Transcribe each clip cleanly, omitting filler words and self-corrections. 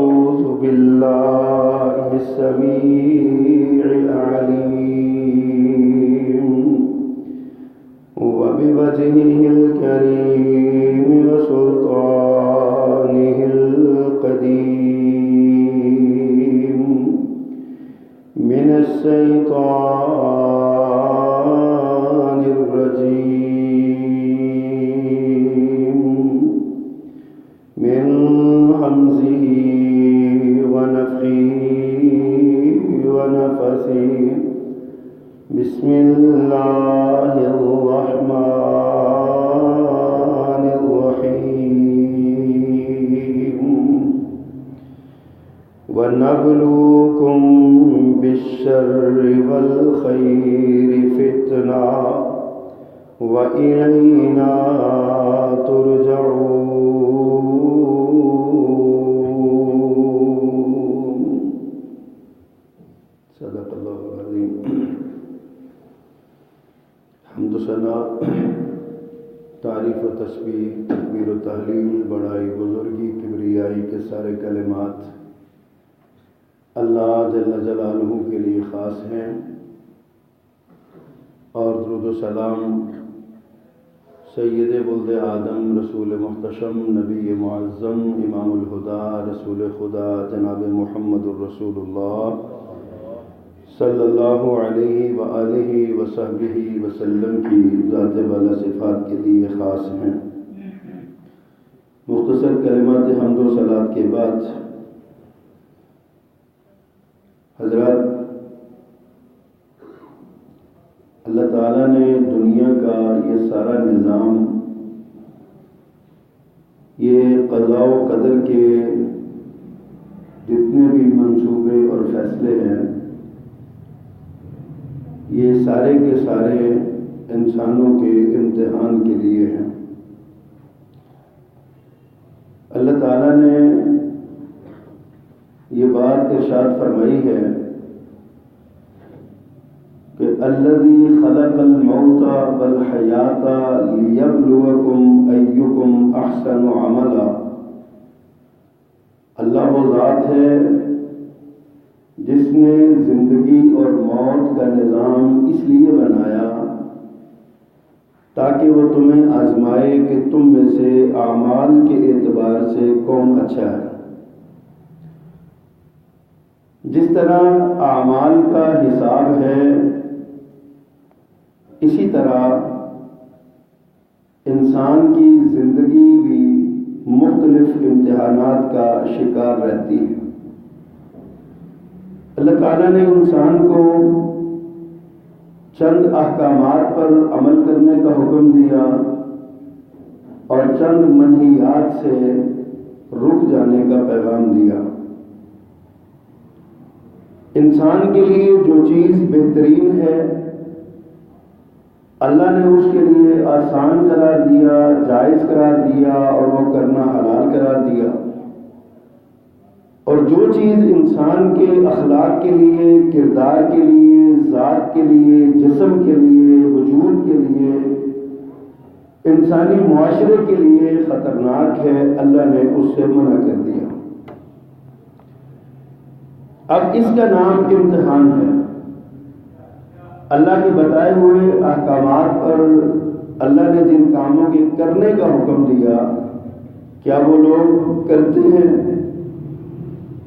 أعوذ بالله السميع العليم وبوجهه الكريم وسلطانه القديم من الشيطان الرجيم من همزه ونفخه ونفثه بسم الله الرحمن الرحيم ونبلوكم بالشر والخير فتنة وإلينا ترجعون صدق اللہ العظیم۔ حمد و ثنا، تعریف و تسبیح، تکبیر و تحلیل، بڑائی، بزرگی، کبریائی کے سارے کلمات اللہ جل جلالہ کے لیے خاص ہیں، اور درود و سلام سید ولد آدم، رسول محتشم، نبی معظم، امام الہدیٰ، رسول خدا جناب محمد الرسول اللہ صلی اللہ علیہ وآلہ وصحبہ وسلم کی ذات والا صفات کے لیے خاص ہیں۔ مختصر کلمات حمد و صلات کے بعد حضرات، اللہ تعالیٰ نے دنیا کا یہ سارا نظام، یہ قضاء و قدر کے جتنے بھی منصوبے اور فیصلے ہیں، یہ سارے کے سارے انسانوں کے امتحان کے لیے ہیں۔ اللہ تعالیٰ نے یہ بات ارشاد فرمائی ہے کہ الذی خلق الموت والحیات لیبلوکم ایکم احسن عملا۔ اللہ وہ ذات ہے جس نے زندگی اور موت کا نظام اس لیے بنایا تاکہ وہ تمہیں آزمائے کہ تم میں سے اعمال کے اعتبار سے کون اچھا ہے۔ جس طرح اعمال کا حساب ہے، اسی طرح انسان کی زندگی بھی مختلف امتحانات کا شکار رہتی ہے۔ اللہ تعالیٰ نے انسان کو چند احکامات پر عمل کرنے کا حکم دیا اور چند منہیات سے رک جانے کا پیغام دیا۔ انسان کے لیے جو چیز بہترین ہے، اللہ نے اس کے لیے آسان قرار دیا، جائز قرار دیا اور وہ کرنا حلال قرار دیا، اور جو چیز انسان کے اخلاق کے لیے، کردار کے لیے، ذات کے لیے، جسم کے لیے، وجود کے لیے، انسانی معاشرے کے لیے خطرناک ہے، اللہ نے اس سے منع کر دیا۔ اب اس کا نام امتحان ہے۔ اللہ کے بتائے ہوئے احکامات پر اللہ نے جن کاموں کے کرنے کا حکم دیا، کیا وہ لوگ کرتے ہیں؟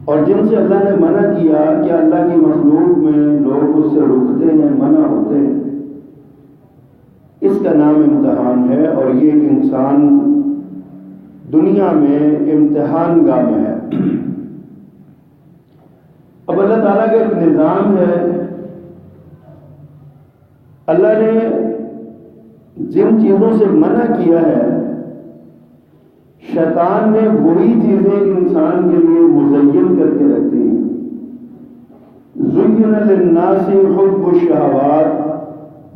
اور جن سے اللہ نے منع کیا، کیا اللہ کی مخلوق میں لوگ اس سے رکتے ہیں، منع ہوتے ہیں؟ اس کا نام امتحان ہے، اور یہ انسان دنیا میں امتحان گاہ میں ہے۔ اب اللہ تعالیٰ کا ایک نظام ہے۔ اللہ نے جن چیزوں سے منع کیا ہے، شیطان نے وہی چیزیں انسان کے لیے مزین کر کے رکھ دی ہیں۔ زُيِّنَ لِلنَّاسِ حُبُّ الشَّهَوَاتِ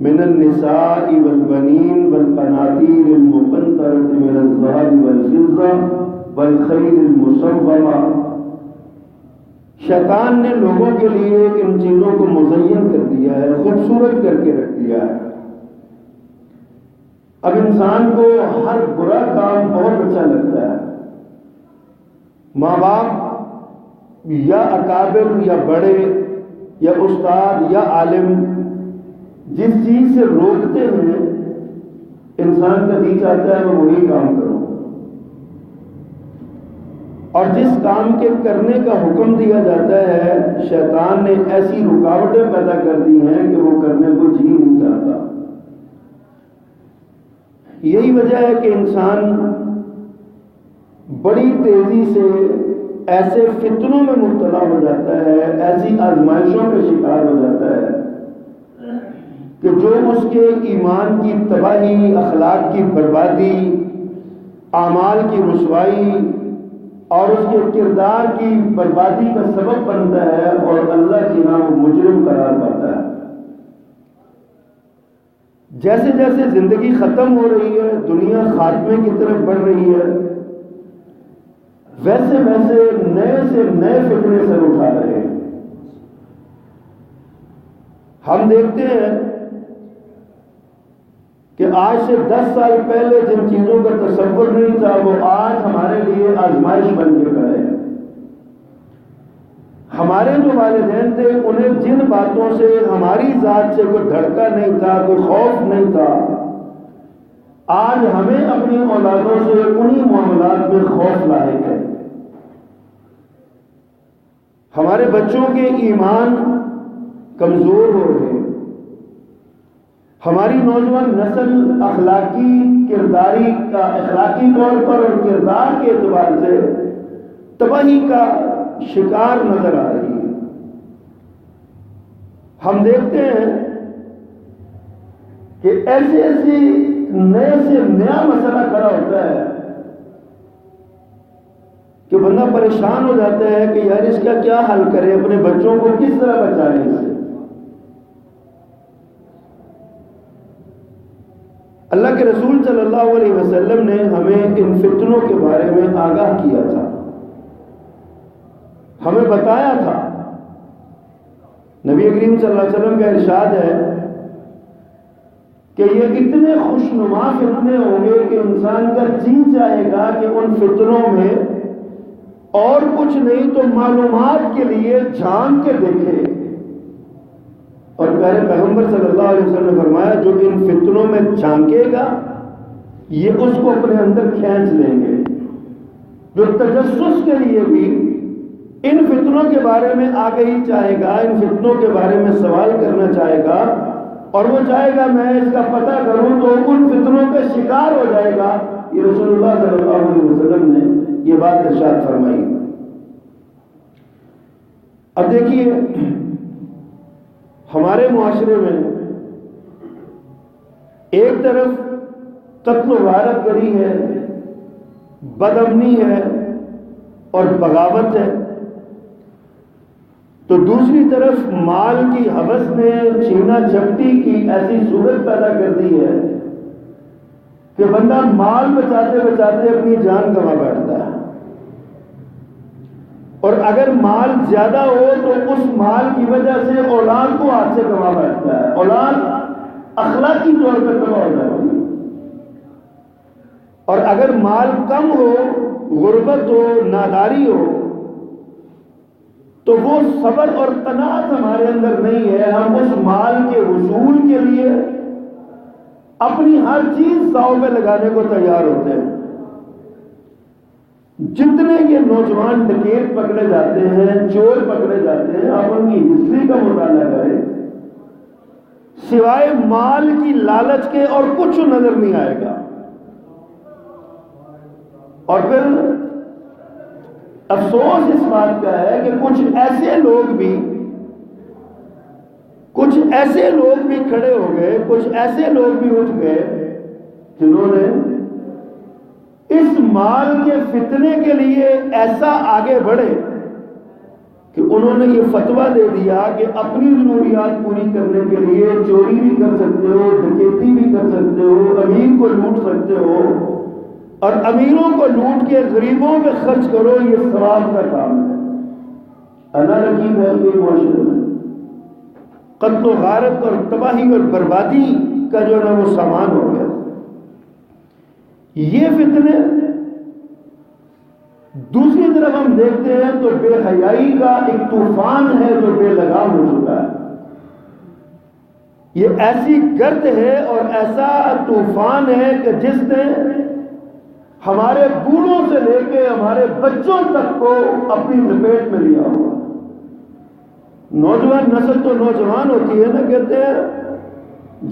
مِنَ النِّسَاءِ وَالْبَنِينَ وَالْقَنَاطِيرِ الْمُقَنطَرَةِ مِنَ الذَّهَبِ وَالْفِضَّةِ وَالْخَيْلِ الْمُسَوَّمَةِ۔ شیطان نے لوگوں کے لیے ان چیزوں کو مزین کر دیا ہے، خوبصورت کر کے رکھ دیا ہے۔ اب انسان کو ہر برا کام بہت اچھا لگتا ہے۔ ماں باپ یا اکابر یا بڑے یا استاد یا عالم جس چیز سے روکتے ہیں، انسان کا دل چاہتا ہے میں وہی کام کروں، اور جس کام کے کرنے کا حکم دیا جاتا ہے شیطان نے ایسی رکاوٹیں پیدا کر دی ہیں کہ وہ کرنے کو جی نہیں چاہتا۔ یہی وجہ ہے کہ انسان بڑی تیزی سے ایسے فتنوں میں مبتلا ہو جاتا ہے، ایسی آزمائشوں کا شکار ہو جاتا ہے کہ جو اس کے ایمان کی تباہی، اخلاق کی بربادی، اعمال کی رسوائی اور اس کے کردار کی بربادی کا سبب بنتا ہے اور اللہ کے ہاں وہ مجرم قرار پاتا ہے۔ جیسے جیسے زندگی ختم ہو رہی ہے، دنیا خاتمے کی طرف بڑھ رہی ہے، ویسے ویسے نئے سے نئے فتنے سر اٹھا رہے ہیں۔ ہم دیکھتے ہیں کہ آج سے 10 سال پہلے جن چیزوں کا تصور نہیں تھا وہ آج ہمارے لیے آزمائش بن کے کھڑے ہیں۔ ہمارے جو والدین تھے انہیں جن باتوں سے ہماری ذات سے کوئی دھڑکا نہیں تھا، کوئی خوف نہیں تھا، آج ہمیں اپنی اولادوں سے انہی معاملات میں خوف لاحق ہے۔ ہمارے بچوں کے ایمان کمزور ہو رہے ہیں، ہماری نوجوان نسل اخلاقی طور پر اور کردار کے اعتبار سے تباہی کا شکار نظر آ رہی ہے۔ ہم دیکھتے ہیں کہ ایسے نئے سے نیا مسئلہ کھڑا ہوتا ہے کہ بندہ پریشان ہو جاتا ہے کہ یار اس کا کیا حل کرے، اپنے بچوں کو کس طرح بچائیں اس سے۔ اللہ کے رسول صلی اللہ علیہ وسلم نے ہمیں ان فتنوں کے بارے میں آگاہ کیا تھا، ہمیں بتایا تھا۔ نبی کریم صلی اللہ علیہ وسلم کا ارشاد ہے کہ یہ اتنے خوشنما فتنے ہوں گے کہ انسان کا جی چاہے گا کہ ان فتنوں میں اور کچھ نہیں تو معلومات کے لیے جھانک کے دیکھے۔ اور پیارے پیغمبر صلی اللہ علیہ وسلم نے فرمایا جو ان فتنوں میں جھانکے گا یہ اس کو اپنے اندر کھینچ لیں گے۔ جو تجسس کے لیے بھی ان فتنوں کے بارے میں آگہی چاہے گا، ان فتنوں کے بارے میں سوال کرنا چاہے گا اور وہ چاہے گا میں اس کا پتہ کروں تو ان فتنوں کا شکار ہو جائے گا۔ یہ رسول اللہ صلی اللہ علیہ وسلم نے یہ بات ارشاد فرمائی۔ اب دیکھیے ہمارے معاشرے میں ایک طرف قتل و غارت گری ہے، بد امنی ہے اور بغاوت ہے، تو دوسری طرف مال کی ہوس نے چھینا جھپٹی کی ایسی صورت پیدا کر دی ہے کہ بندہ مال بچاتے بچاتے اپنی جان گنوا بیٹھتا ہے، اور اگر مال زیادہ ہو تو اس مال کی وجہ سے اولاد کو ہاتھ سے گنوا بیٹھتا ہے، اولاد اخلاقی طور پر تباہ ہو جاتی ہے۔ اور اگر مال کم ہو، غربت ہو، ناداری ہو تو وہ صبر اور قناعت ہمارے اندر نہیں ہے، ہم اس مال کے حصول کے لیے اپنی ہر چیز داؤ پہ لگانے کو تیار ہوتے ہیں۔ جتنے یہ نوجوان ڈکیت پکڑے جاتے ہیں، چور پکڑے جاتے ہیں، آپ ان کی ہسٹری کا مطالعہ کریں، سوائے مال کی لالچ کے اور کچھ نظر نہیں آئے گا۔ اور پھر افسوس اس بات کا ہے کہ کچھ ایسے لوگ بھی کھڑے ہو گئے، کچھ ایسے لوگ بھی اٹھ گئے جنہوں نے اس مال کے فتنے کے لیے ایسا آگے بڑھے کہ انہوں نے یہ فتویٰ دے دیا کہ اپنی ضروریات پوری کرنے کے لیے چوری بھی کر سکتے ہو، ڈکیتی بھی کر سکتے ہو، امیر کو لوٹ سکتے ہو، اور امیروں کو لوٹ کے غریبوں پہ خرچ کرو، یہ ثواب کا کام ہے۔ انا رقیب ہے کہ معاشرے میں قتل و غارت اور تباہی اور بربادی کا جو ہے وہ سامان ہو گیا۔ یہ فتنے دوسری طرف ہم دیکھتے ہیں تو بے حیائی کا ایک طوفان ہے جو بے لگام ہو چکا ہے. یہ ایسی گرد ہے اور ایسا طوفان ہے کہ جس نے ہمارے بوڑھوں سے لے کے ہمارے بچوں تک کو اپنی لپیٹ میں لیا ہوا. نوجوان نسل تو نوجوان ہوتی ہے نا، کہتے ہیں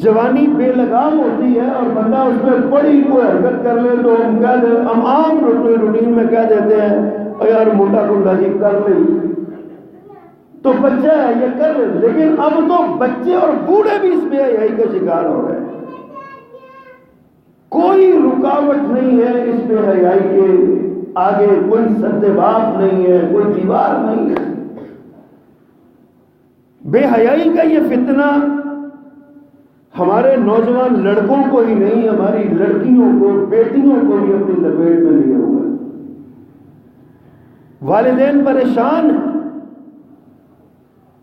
جوانی بے لگام ہوتی ہے، اور بندہ اس میں بڑی کوئی حرکت کر لے تو ہم عام روٹین میں کہہ دیتے ہیں اور یار موٹا کنڈا جی کر لے تو بچہ ہے یہ کر لے. لیکن اب تو بچے اور بوڑھے بھی اس بے حیائی کا شکار ہو رہے ہیں. کوئی رکاوٹ نہیں ہے اس بے حیائی کے آگے، کوئی سدباب نہیں ہے، کوئی دیوار نہیں ہے. بے حیائی کا یہ فتنہ ہمارے نوجوان لڑکوں کو ہی نہیں، ہماری لڑکیوں کو، بیٹیوں کو بھی اپنی لپیٹ میں لیے ہوئے. والدین پریشان ہیں.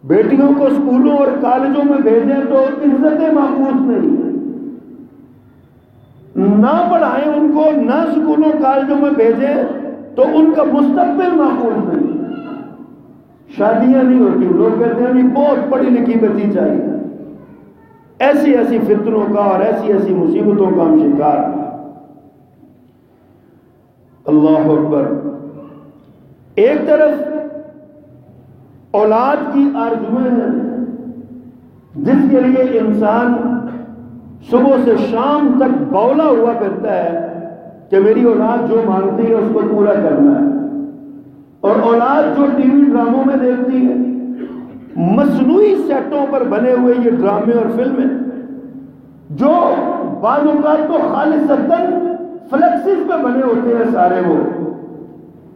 بیٹیوں کو اسکولوں اور کالجوں میں بھیجیں تو عزتیں محفوظ نہیں ہیں، نہ پڑھائیں ان کو، نہ اسکولوں کالجوں میں بھیجیں تو ان کا مستقبل محفوظ نہیں ہے. شادیاں نہیں ہوتی، لوگ کہتے ہیں بہت پڑھی لکھی بچی چاہیے. ایسی ایسی فتنوں کا اور ایسی ایسی مصیبتوں کا ہم شکار ہیں. اللہ اکبر. ایک طرف اولاد کی آرزویں ہیں جس کے لیے انسان صبح سے شام تک بولا ہوا کرتا ہے کہ میری اولاد جو مانگتی ہے اس کو پورا کرنا ہے. اور اولاد جو ٹی وی ڈراموں میں دیکھتی ہے، مصنوعی سیٹوں پر بنے ہوئے یہ ڈرامے اور فلمیں جو بعض اوقات تو خالصتاً فلیکسز پہ بنے ہوتے ہیں سارے وہ،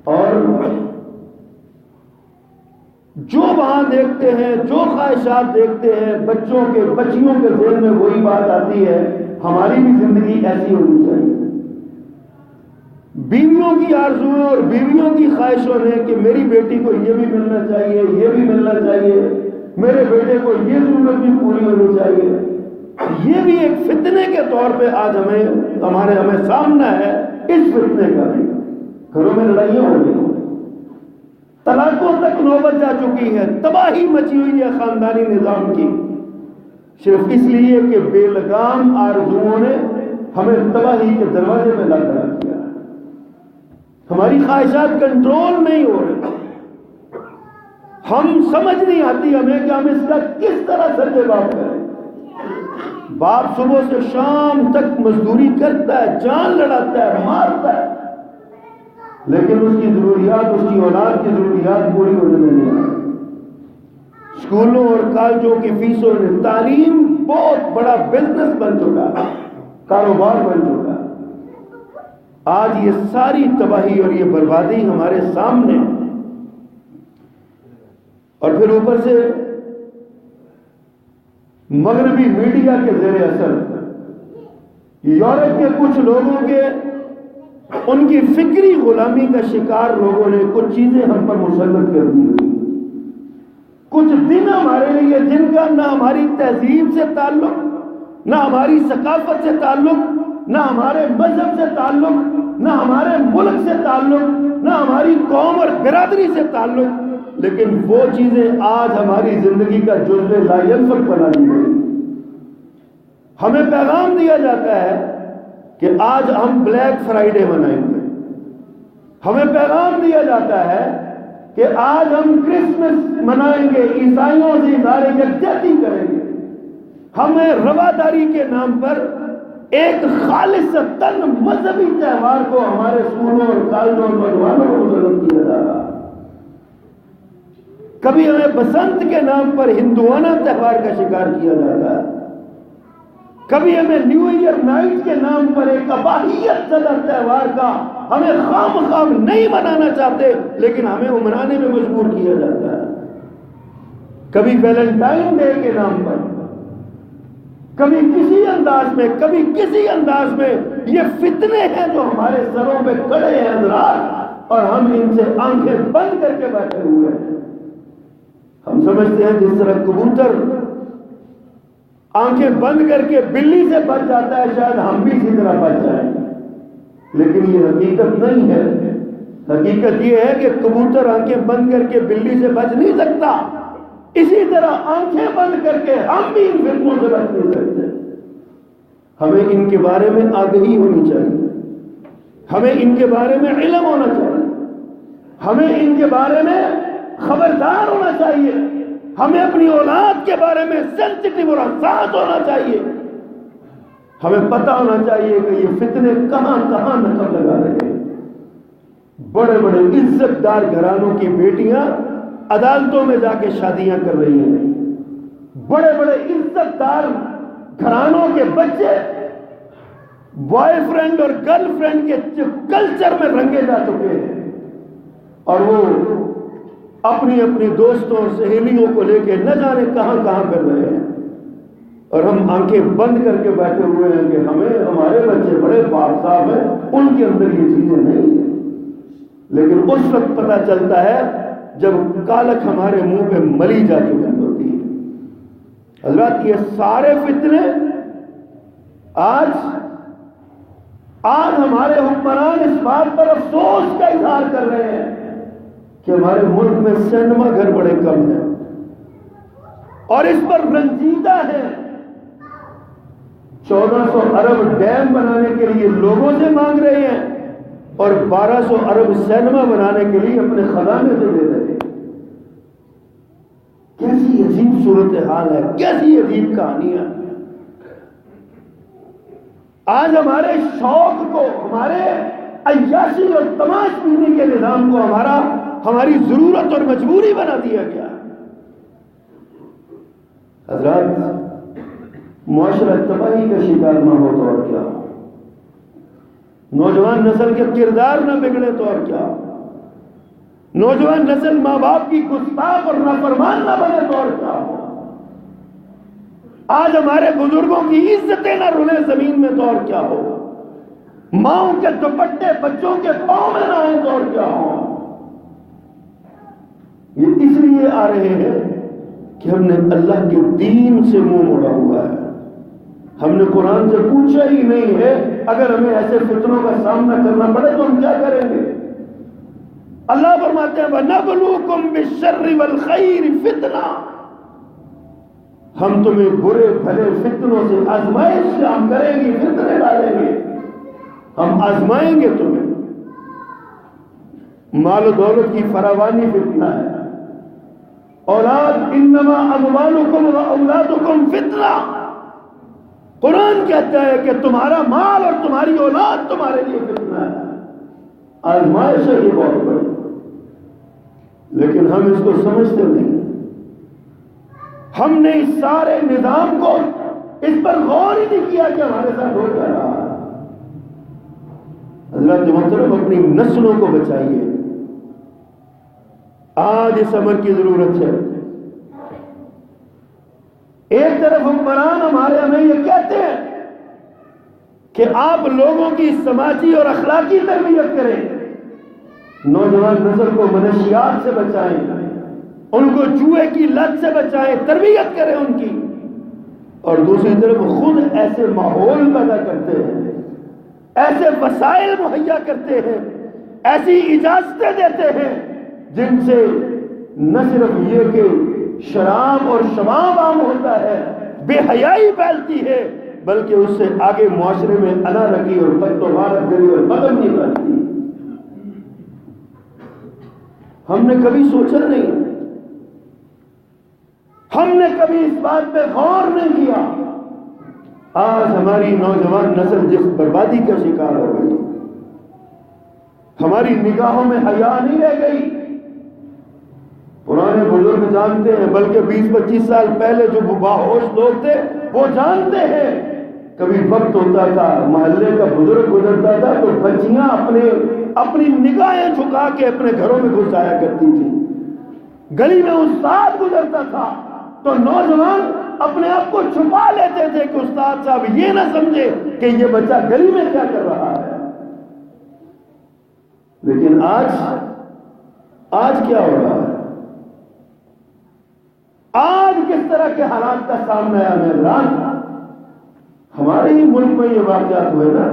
اور جو وہاں دیکھتے ہیں، جو خواہشات دیکھتے ہیں، بچوں کے بچیوں کے ذہن میں وہی بات آتی ہے ہماری بھی زندگی ایسی ہونی چاہیے. بیویوں کی آرزویں اور بیویوں کی خواہشوں نے کہ میری بیٹی کو یہ بھی ملنا چاہیے، یہ بھی ملنا چاہیے، میرے بیٹے کو یہ ضرورت بھی پوری ہونی چاہیے. یہ بھی ایک فتنے کے طور پہ آج ہمیں سامنا ہے. اس فتنے کا بھی گھروں میں لڑائیاں ہو رہی ہیں، طلاقوں تک نوبت جا چکی ہے، تباہی مچی ہوئی ہے خاندانی نظام کی، صرف اس لیے کہ بے لگام آرزوؤں نے ہمیں تباہی کے دروازے میں لا کھڑا کیا. ہماری خواہشات کنٹرول نہیں ہو رہی. ہم سمجھ نہیں آتی ہمیں کہ ہم اس کا کس طرح سدباب کریں. باپ صبح سے شام تک مزدوری کرتا ہے، جان لڑاتا ہے، مارتا ہے، لیکن اس کی ضروریات، اس کی اولاد کی ضروریات پوری ہونے میں نہیں آتی. اسکولوں اور کالجوں کی فیسوں نے تعلیم بہت بڑا بزنس بن چکا ہے، کاروبار بن چکا ہے. آج یہ ساری تباہی اور یہ بربادی ہمارے سامنے، اور پھر اوپر سے مغربی میڈیا کے زیر اثر یورپ کے کچھ لوگوں کے ان کی فکری غلامی کا شکار لوگوں نے کچھ چیزیں ہم پر مسلط کر دی. کچھ دن ہمارے لیے جن کا نہ ہماری تہذیب سے تعلق، نہ ہماری ثقافت سے تعلق، نہ ہمارے مذہب سے تعلق، نہ ہمارے ملک سے تعلق، نہ ہماری قوم اور برادری سے تعلق، لیکن وہ چیزیں آج ہماری زندگی کا جزو لا ینفک بنا دی گئی. ہمیں پیغام دیا جاتا ہے کہ آج ہم بلیک فرائیڈے منائیں گے. ہمیں پیغام دیا جاتا ہے کہ آج ہم کرسمس منائیں گے، عیسائیوں سے اظہار یکجہتی کریں گے. ہمیں رواداری کے نام پر ایک خالصتاً مذہبی تہوار کو ہمارے اسکولوں اور کالجوں اور نوجوانوں کو مسلط کیا جا رہا ہے. کبھی ہمیں بسنت کے نام پر ہندوانہ تہوار کا شکار کیا جاتا ہے. کبھی ہمیں نیو ایئر نائٹ کے نام پر ایک اباہیت زدہ تہوار کا ہمیں خام نہیں منانا چاہتے لیکن ہمیں وہ منانے میں مجبور کیا جاتا ہے. کبھی ویلنٹائن ڈے کے نام پر، کبھی کسی انداز میں، کبھی کسی انداز میں. یہ فتنے ہیں جو ہمارے سروں پہ کھڑے ہیں حضرات، اور ہم ان سے آنکھیں بند کر کے بیٹھے ہوئے ہیں. ہم سمجھتے ہیں جس طرح کبوتر آنکھیں بند کر کے بلی سے بچ جاتا ہے، شاید ہم بھی اسی طرح بچ جائیں، لیکن یہ حقیقت نہیں ہے. حقیقت یہ ہے کہ کبوتر آنکھیں بند کر کے بلی سے بچ نہیں سکتا، اسی طرح آنکھیں بند کر کے ہم بھی ان فتنوں سے بچ نہیں سکتے۔ ہمیں ان کے بارے میں آگہی ہونی چاہیے، ہمیں ان کے بارے میں علم ہونا چاہیے، ہمیں ان کے بارے میں خبردار ہونا چاہیے، ہمیں اپنی اولاد کے بارے میں سینسٹیو اور حساس ہونا چاہیے، ہمیں پتہ ہونا چاہیے کہ یہ فتنے کہاں کہاں نقب لگا رہے ہیں۔ بڑے بڑے عزت دار گھرانوں کی بیٹیاں عدالتوں میں جا کے شادیاں کر رہی ہیں، بڑے بڑے عزت دار گھرانوں کے بچے بوائے فرینڈ اور گرل فرینڈ کے کلچر میں رنگے جا چکے ہیں، اور وہ اپنی اپنی دوستوں اور سہیلیوں کو لے کے نہ جانے کہاں کہاں کر رہے ہیں، اور ہم آنکھیں بند کر کے بیٹھے ہوئے ہیں کہ ہمارے بچے بڑے پاک صاف ہیں، ان کے اندر یہ چیزیں نہیں ہیں۔ لیکن اس وقت پتہ چلتا ہے جب کالک ہمارے منہ پہ ملی جا چکی ہوتی ہے۔ حضرات، یہ سارے فتنے آج ہمارے حکمران اس بات پر افسوس کا اظہار کر رہے ہیں کہ ہمارے ملک میں سینما گھر بڑے کم ہیں، اور اس پر رنجیدہ ہیں۔ 1400 ارب ڈیم بنانے کے لیے لوگوں سے مانگ رہے ہیں، اور 1200 ارب سینما بنانے کے لیے اپنے خزانے سے دے رہے ہیں۔ کیسی عجیب صورتحال ہے، کیسی عجیب کہانیاں۔ آج ہمارے شوق کو، ہمارے عیاشی اور تماش بینی کے نظام کو ہماری ضرورت اور مجبوری بنا دیا گیا۔ حضرات، معاشرہ تباہی کا شکار نہ ہو تو اور کیا، نوجوان نسل کے کردار نہ بگڑے تو اور کیا، نوجوان نسل ماں باپ کی گستاخ اور نافرمان نہ بنے تو اور کیا ہو، آج ہمارے بزرگوں کی عزتیں نہ رلیں زمین میں تو اور کیا ہو، ماؤں کے دوپٹے بچوں کے پاؤں میں نہ آئیں تو اور کیا ہو۔ یہ اس لیے آ رہے ہیں کہ ہم نے اللہ کے دین سے منہ موڑا ہوا ہے، ہم نے قرآن سے پوچھا ہی نہیں ہے۔ اگر ہمیں ایسے فتنوں کا سامنا کرنا پڑے تو ہم کیا کریں گے؟ اللہ فرماتے ہیں وَنَبْلُوكُمْ بِالشَّرِّ وَالْخَيْرِ فِتْنَةً، ہم تمہیں برے بھلے فتنوں سے آزمائش سے ہم کریں گے، فتنے ڈالیں گے، ہم آزمائیں گے تمہیں۔ مال و دولت کی فراوانی فتنہ ہے، اولاد انما اموالکم و اولادکم فتنہ، قرآن کہتا ہے کہ تمہارا مال اور تمہاری اولاد تمہارے لیے فتنہ ہے، آزمائش ہے یہ بہت بڑی، لیکن ہم اس کو سمجھتے نہیں۔ ہم نے اس سارے نظام کو اس پر غور ہی نہیں کیا کہ ہمارے ساتھ ہو کیا رہا ہے۔ حضرات محترم، اپنی نسلوں کو بچائیے، آج اس امر کی ضرورت ہے۔ ایک طرف حکمران ہمارے ہمیں یہ کہتے ہیں کہ آپ لوگوں کی سماجی اور اخلاقی تربیت کریں، نوجوان نسل کو منشیات سے بچائیں، ان کو جوئے کی لت سے بچائیں، تربیت کریں ان کی، اور دوسری طرف خود ایسے ماحول پیدا کرتے ہیں، ایسے وسائل مہیا کرتے ہیں، ایسی اجازتیں دیتے ہیں جن سے نہ صرف یہ کہ شراب اور شباب عام ہوتا ہے، بے حیائی پھیلتی ہے، بلکہ اس سے آگے معاشرے میں انا رکھی اور بد و غارت گری اور بدامنی پھیلتی ہے۔ ہم نے کبھی سوچا نہیں، ہم نے کبھی اس بات پہ غور نہیں کیا۔ آج ہماری نوجوان نسل جس بربادی کا شکار ہو گئی، ہماری نگاہوں میں حیا نہیں رہ گئی۔ پرانے بزرگ جانتے ہیں، بلکہ 20-25 سال پہلے جو باہوش لوگ تھے وہ جانتے ہیں، کبھی وقت ہوتا تھا محلے کا بزرگ گزرتا تھا تو بچیاں اپنی نگاہیں جھکا کے اپنے گھروں میں گھس جایا کرتی تھی، گلی میں استاد گزرتا تھا تو نوجوان اپنے آپ کو چھپا لیتے تھے کہ استاد صاحب یہ نہ سمجھے کہ یہ بچہ گلی میں کیا کر رہا ہے۔ لیکن آج کیا ہو رہا ہے؟ آج کس طرح کے حالات کا سامنا ہے؟ ہمارے ہی ملک میں یہ واقعات ہوئے نا،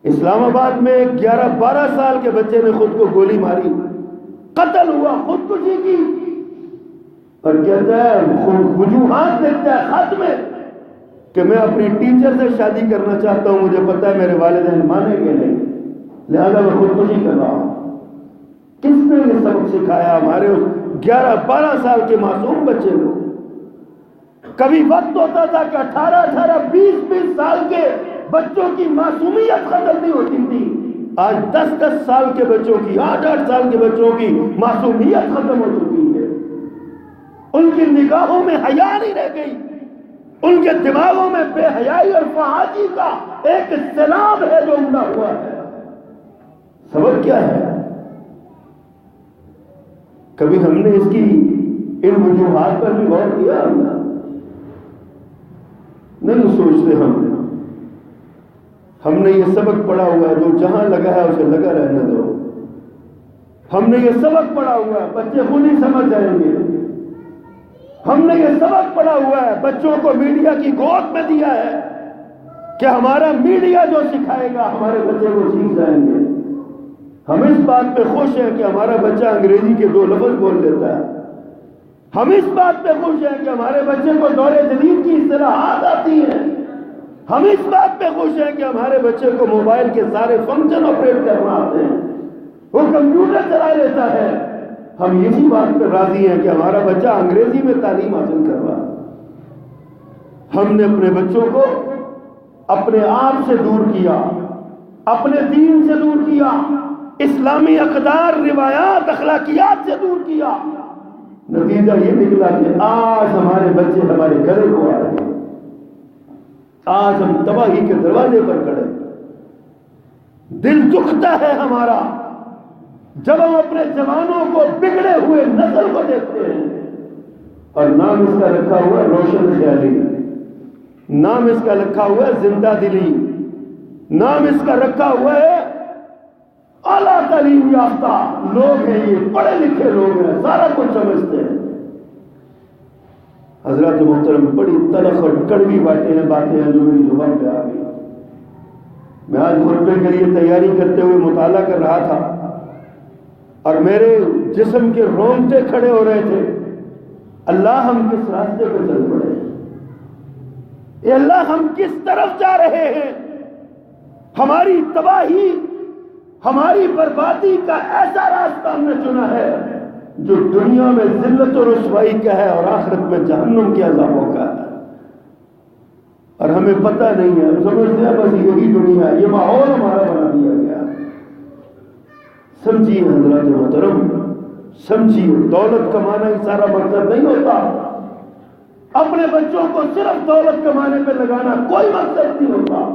اسلام آباد میں ایک 11-12 سال کے بچے نے خود کو گولی ماری، قتل ہوا، خودکشی کی، اور کہتا ہے وجوہات دیکھتا ہے خط میں کہ میں اپنی ٹیچر سے شادی کرنا چاہتا ہوں، مجھے پتا ہے میرے والدین مانیں گے نہیں، لہذا میں خودکشی کر رہا ہوں۔ کس نے یہ سبق سکھایا ہمارے اس 11-12 سال کے معصوم بچے کو؟ کبھی وقت ہوتا تھا کہ 18-18 20-20 سال کے بچوں کی معصومیت ختم نہیں ہوتی تھی، آج 10-10 سال کے بچوں کی، 8-8 سال کے بچوں کی معصومیت ختم ہو چکی ہے۔ ان کی نگاہوں میں حیا نہیں رہ گئی، ان کے دماغوں میں بے حیائی اور فحاشی کا ایک سیلاب ہے جو امڑا ہوا ہے۔ سبب کیا ہے؟ کبھی ہم نے اس کی ان وجوہات پر بھی غور کیا؟ نہیں سوچتے ہم نے یہ سبق پڑھا ہوا ہے جو جہاں لگا ہے اسے لگا رہنے دو۔ ہم نے یہ سبق پڑھا ہوا ہے بچے خود ہی سمجھ جائیں گے۔ ہم نے یہ سبق پڑھا ہوا ہے، بچوں کو میڈیا کی گود میں دیا ہے کہ ہمارا میڈیا جو سکھائے گا ہمارے بچے کو سیکھ جائیں گے۔ ہم اس بات پہ خوش ہیں کہ ہمارا بچہ انگریزی کے 2 لفظ بول لیتا ہے، ہم اس بات پہ خوش ہیں کہ ہمارے بچے کو دور جدید کی اصطلاحات آتی ہیں، ہم اس بات پہ خوش ہیں کہ ہمارے بچے کو موبائل کے سارے فنکشن آپریٹ کرنا آتے ہیں، وہ کمپیوٹر چلا لیتا ہے۔ ہم اسی بات پہ راضی ہیں کہ ہمارا بچہ انگریزی میں تعلیم حاصل کر رہا ہے۔ ہم نے اپنے بچوں کو اپنے آپ سے دور کیا، اپنے دین سے دور کیا، اسلامی اقدار، روایات، اخلاقیات سے دور کیا۔ نتیجہ یہ نکلا کہ آج ہمارے بچے ہمارے گھر کو آ رہے ہیں، آج ہم تباہی کے دروازے پر کھڑے۔ دل دکھتا ہے ہمارا جب ہم اپنے جوانوں کو بگڑے ہوئے نسل کو دیکھتے ہیں، اور نام اس کا رکھا ہوا ہے روشن خیالی، نام اس کا رکھا ہوا ہے زندہ دلی، نام اس کا رکھا ہوا ہے اعلیٰ تعلیم یافتہ لوگ ہیں، یہ پڑھے لکھے لوگ ہیں، سارا کچھ سمجھتے ہیں۔ حضرات محترم، بڑی تلخ اور کڑوی باتیں ہیں جو میری زبان پہ آ گئی۔ میں آج خطبے کے لیے تیاری کرتے ہوئے مطالعہ کر رہا تھا اور میرے جسم کے رونگٹے کھڑے ہو رہے تھے۔ اللہ ہم کس راستے پہ چل پڑے ہیں، اے اللہ ہم کس طرف جا رہے ہیں؟ ہماری تباہی، ہماری بربادی کا ایسا راستہ ہم نے چنا ہے جو دنیا میں ذلت و رسوائی کا ہے اور آخرت میں جہنم کے عذابوں کا ہے، اور ہمیں پتہ نہیں ہے۔ ہم سمجھتے ہیں بس یہی دنیا ہے، یہ ماحول ہمارا بنا دیا گیا۔ سمجھیے حضرات محترم، سمجھیے، دولت کمانا ہی سارا مقصد نہیں ہوتا۔ اپنے بچوں کو صرف دولت کمانے پہ لگانا کوئی مقصد نہیں ہوتا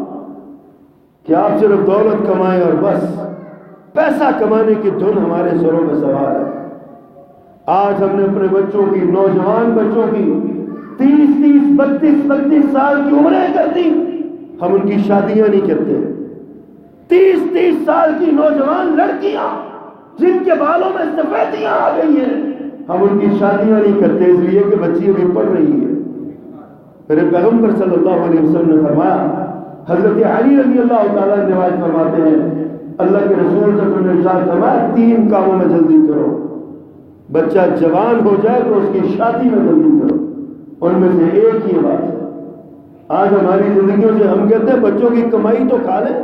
کہ آپ صرف دولت کمائیں اور بس پیسہ کمانے کی دھن ہمارے سروں میں سوار ہے۔ آج ہم نے اپنے بچوں کی، نوجوان بچوں کی 30 32 سال کی عمریں کر دی، ہم ان کی شادیاں نہیں کرتے۔ 30 سال کی نوجوان لڑکیاں جن کے بالوں میں سفیدیاں آ گئی ہیں، ہم ان کی شادیاں نہیں کرتے، اس لیے کہ بچی ابھی پڑھ رہی ہے۔ میرے پیغمبر صلی اللہ علیہ وسلم نے فرمایا، حضرت علی رضی اللہ تعالیٰ نے روایت فرماتے ہیں، اللہ کے رسول صلی اللہ علیہ وسلم نے ارشاد فرمایا 3 کاموں میں جلدی کرو، بچہ جوان ہو جائے تو اس کی شادی میں جلدی کرو۔ ان میں سے ایک یہ بات ہے۔ آج ہماری زندگیوں سے ہم کہتے ہیں بچوں کی کمائی تو کھا لیں،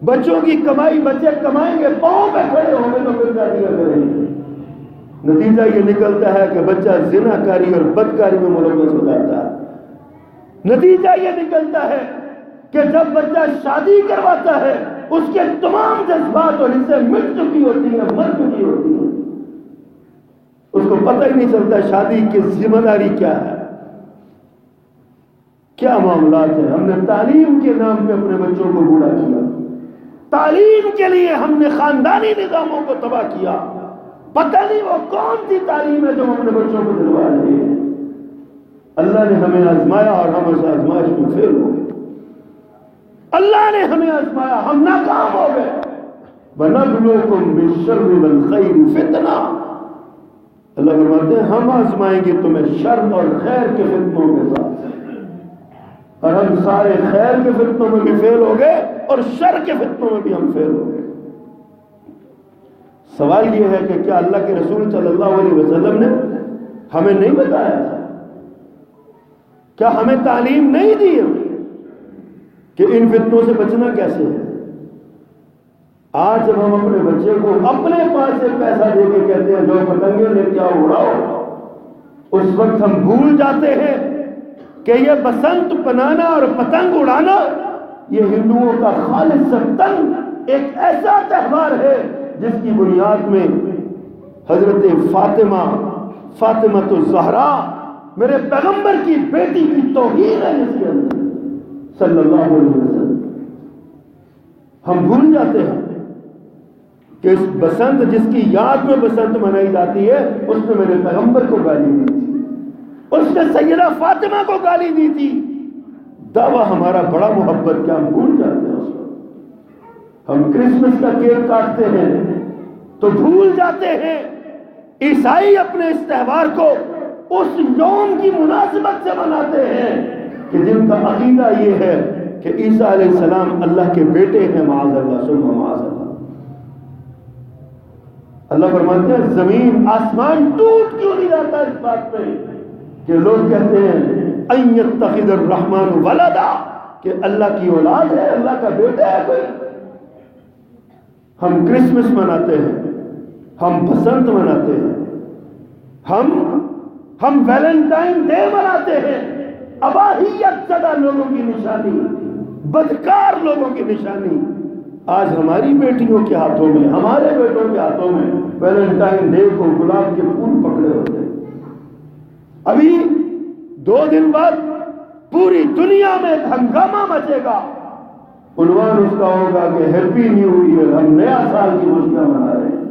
بچوں کی کمائی، بچے کمائیں گے، پاؤں پہ کھڑے ہوں گے تو پھر شادیاں کریں گے۔ نتیجہ یہ نکلتا ہے کہ بچہ زنا کاری اور بدکاری میں ملوث ہو جاتا ہے۔ نتیجہ یہ نکلتا ہے کہ جب بچہ شادی کرواتا ہے اس کے تمام جذبات اور حصے مٹ چکی ہوتی ہیں، مر چکی ہوتی ہیں، اس کو پتہ ہی نہیں چلتا شادی کی ذمہ داری کیا ہے، کیا معاملات ہیں۔ ہم نے تعلیم کے نام پہ اپنے بچوں کو بوڑھا کیا، تعلیم کے لیے ہم نے خاندانی نظاموں کو تباہ کیا۔ پتہ نہیں وہ کون سی تعلیم ہے جو ہم اپنے بچوں کو دلوا رہے ہیں۔ اللہ نے ہمیں آزمایا اور ہم اس آزمائش میں فیل ہو گئے۔ اللہ نے ہمیں آزمایا، ہم ناکام ہو گئے۔ وَنَبْلُوكُمْ بِالشَّرِّ وَالْخَيْرِ فِتْنَةً، اللہ فرماتے ہیں ہم آزمائیں گے تمہیں شر اور خیر کے فتنوں کے ساتھ۔ اور ہم سارے خیر کے فتنوں میں بھی فیل ہو گئے اور شر کے فتنوں میں بھی ہم فیل ہو گئے۔ سوال یہ ہے کہ کیا اللہ کے رسول صلی اللہ علیہ وسلم نے ہمیں نہیں بتایا تھا؟ کیا ہمیں تعلیم نہیں دی کہ ان فتنوں سے بچنا کیسے ہے؟ آج جب ہم اپنے بچے کو اپنے پاس سے پیسہ دے کے کہتے ہیں جو پتنگیں لے کے آؤ اڑاؤ، اس وقت ہم بھول جاتے ہیں کہ یہ بسنت بنانا اور پتنگ اڑانا یہ ہندوؤں کا خالص تن ایک ایسا تہوار ہے جس کی بنیاد میں حضرت فاطمہ الزہرا میرے پیغمبر کی بیٹی کی توہین ہے اس کے اندر صلی اللہ علیہ وسلم۔ ہم بھول جاتے ہیں کہ اس بسنت جس کی یاد میں بسنت منائی جاتی ہے اس نے میرے پیغمبر کو گالی دی تھی، اس نے سیدہ فاطمہ کو گالی دی تھی۔ دعویٰ ہمارا بڑا محبت کیا ہم بھول جاتے ہیں اس وقت۔ ہم کرسمس کا کیک کاٹتے ہیں تو بھول جاتے ہیں عیسائی اپنے اس تہوار کو اس یوم کی مناسبت سے مناتے ہیں کہ جن کا عقیدہ یہ ہے کہ عیسیٰ علیہ السلام اللہ کے بیٹے ہیں، معاذ اللہ ثم معاذ اللہ۔ اللہ فرماتے ہیں زمین آسمان ٹوٹ کیوں نہیں جاتا اس بات پہ کہ لوگ کہتے ہیں ان یتخذ الرحمن ولدا، کہ اللہ کی اولاد ہے، اللہ کا بیٹا ہے کوئی۔ ہم کرسمس مناتے ہیں، ہم بسنت مناتے ہیں، ہم ویلنٹائن ڈے مناتے ہیں، اباہیت زدہ لوگوں کی نشانی، بدکار لوگوں کی نشانی۔ آج ہماری بیٹیوں کے ہاتھوں میں، ہمارے بیٹوں کے ہاتھوں میں ویلنٹائن ڈے کو گلاب کے پھول پکڑے ہوتے ہیں۔ ابھی 2 دن بعد پوری دنیا میں ایک ہنگامہ مچے گا، عنوان اس کا ہوگا کہ ہیپی نیو ایئر، ہم نیا سال کی خوشیاں منا رہے ہیں۔